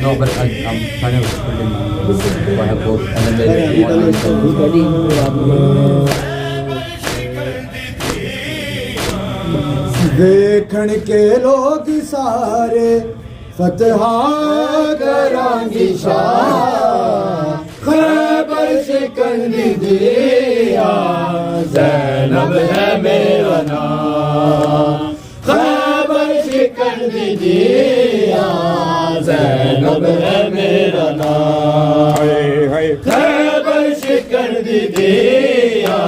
No, but I'm trying to put in I have both and then देखण के लोग सारे फतहा करांगी शाह खैबर सिकंदी दिया ज़ैनब है मेरा नाम खैबर सिकंदी दिया ज़ैनब है मेरा नाम खैबर सिकंदी दिया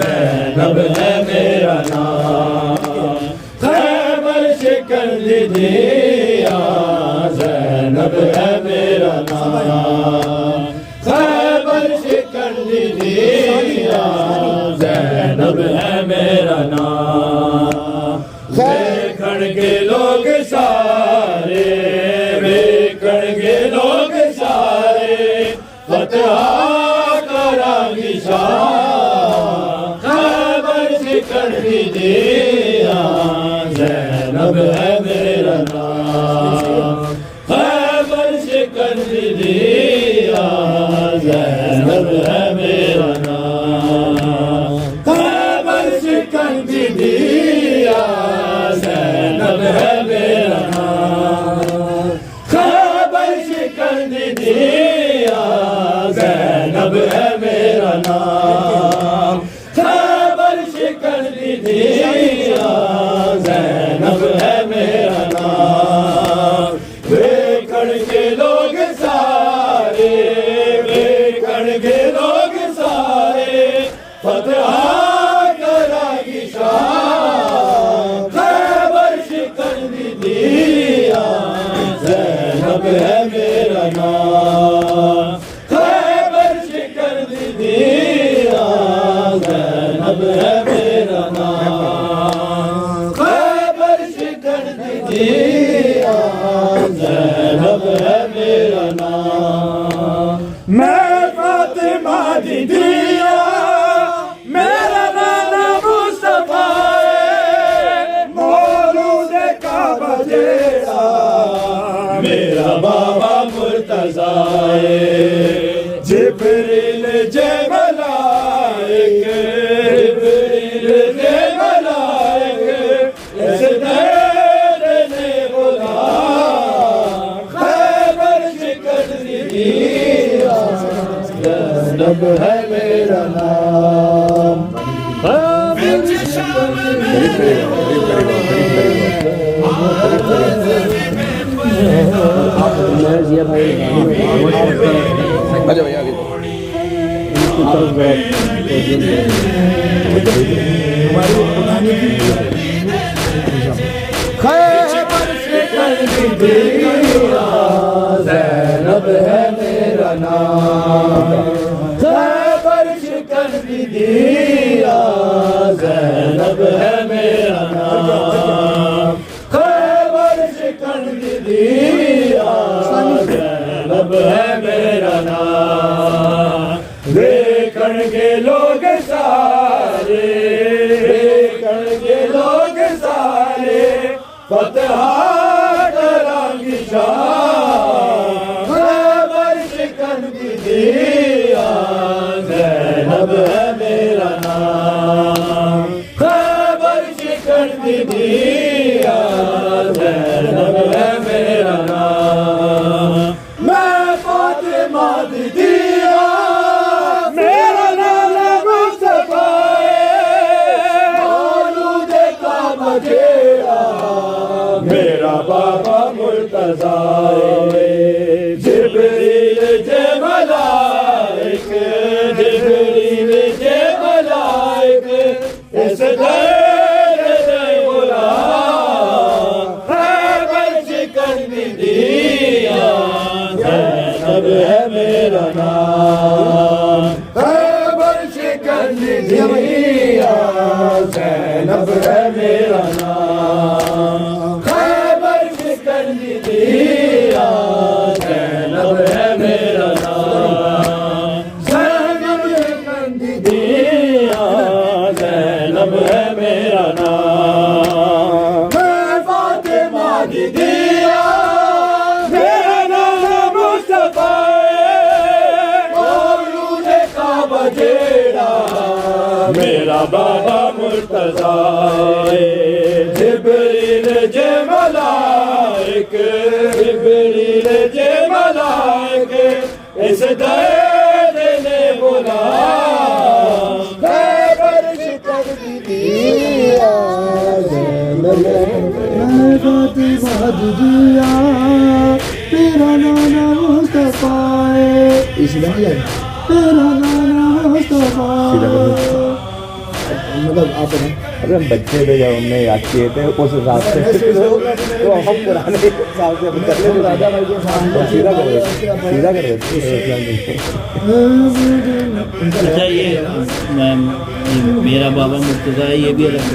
ज़ैनब है मेरा नाम खैबर सिकंदी दिया ज़ैनब है मेरा नाम खैबर सिकंदी दिया ज़ैनब है मेरा नाम देखण के लोग सारे देखण के लोग सारे फतहा करांगी शाह खैबर सिकंदी दिया ज़ैनब है मेरा नाम खैबर सिकंदी दिया ज़ैनब है मेरा नाम खैबर सिकंदी दिया ज़ैनब है मेरा नाम खैबर सिकंदी दिया ज़ैनब है मेरा नाम खैबर सिकंदी दिया ज़ैनब है मेरा नाम देखण के लोग सारे देखण के लोग सारे फतहा करांगी शाह खैबर सिकंदी दिया ज़ैनब है मेरा नाम खैबर सिकंदी दिया ज़ैनब है मेरा नाम खैबर सिकंदी दिया ज़ैनब है मेरा नाम मैं फातिमा दी दिया मेरा नाना मुस्तफा मौलूद काबा जेड़ा मेरा बाबा मुर्तज़ा जिब्रील जे मलाइक जिब्रील जे मलाइक इस दर्द ने बुला खैबर सिकंदी दिया ज़ैनब है मेरा नाम अच्छा भैया आगे खैबर सिकंदी दिया ज़ैनब है मेरा नाम खैबर सिकंदी दिया ज़ैनब है मेरा नाम खैबर सिकंदी दिया ज़ैनब है मेरा नाम देखण के लोग सारे देखण के लोग सारे फतहा करांगी शाह खैबर सिकंदी दिया ज़ैनब है मेरा नाम खैबर सिकंदी दिया ज़ैनब है मेरा नाम मैं फातिमा दी दिया मेरा नाना मुस्तफा मौलूद काबा जेड़ा मेरा बाबा मुर्तज़ा जिब्रील जे मलाइक जिब्रील जे मलाइक इस दर्द ने बुला खैबर सिकंदी दिया ज़ैनब है मेरा नाम खैबर सिकंदी दिया ज़ैनब है मेरा नाम बाबा मुर्तज़ा जिब्रील जे मलाइक जिब्रील जे मलाइक इस दर्द ने बुला खैबर कर दिया मैं फातिमा दिया तेरा नाना मुस्तफा इसलिए तेरा नाना मुस्तफा मतलब आप अरे हम बच्चे थे जब हमने याद किए थे उस हिसाब से तो हम पुराने हिसाब से कर ले राजा भाई के सामने सीधा कर देते अच्छा ये मेरा बाबा मुर्तज़ा है, ये भी अलग है।